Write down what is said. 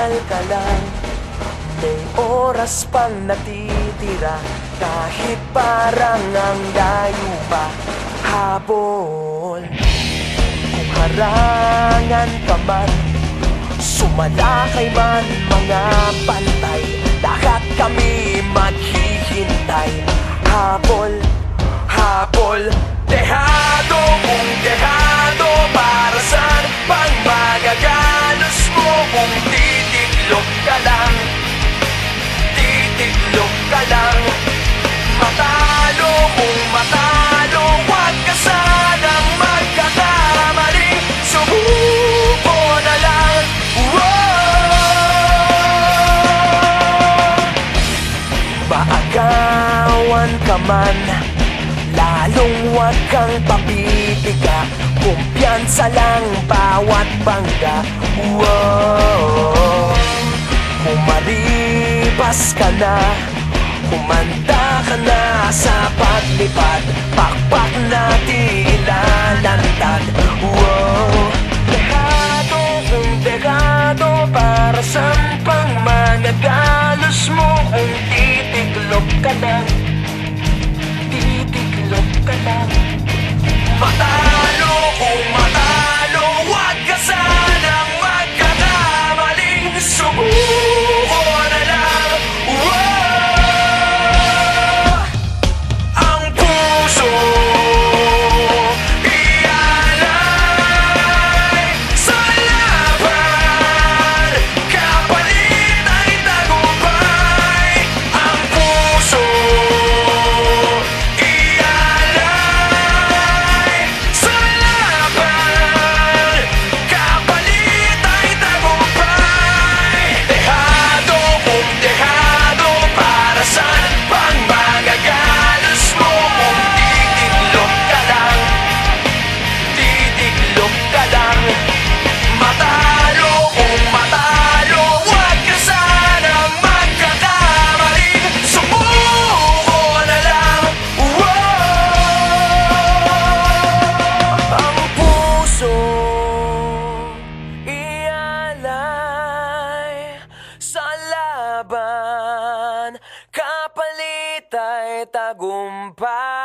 Magdasal ka lang, may oras pang natitira. Kahit parang ang layo pa, habol. Kung harangan ka man, sumalakay man mga bantay, lahat kami maghihintay. Habol, habol, dehado kung dehado. Para saan pang magagalos mo kung titiklop ka lang? Titiklop ka lang. Matalo kung matalo, huwag ka sanang magkakamali. Subuko na lang. Maagawan ka man, lalong huwag kang papipiga. Kumpiyansa lang bawat bangga. Kung maribas ka na, kumanda ka na sa paglipad, pakpak natin ilalantad. Dehado kung dehado, para saan pang magagalos mo kung titiklop ka lang? Titiklop ka lang. Matalo kung matalo, huwag ka sanang magkakamaling. Subuko na lang. Ang puso ialay sa laban, kapalit ay tagumpay. Ang puso ialay sa laban, kapalit ay tagumpay. Dehado kung dehado, para saan pang magagalos mo kung titiklop ka lang? Titiklop ka lang. Matalo kung matalo, huwag ka sanang magkakamali. Subuko na lang. Ang puso ialay sa laban, kapalit ay tagumpay.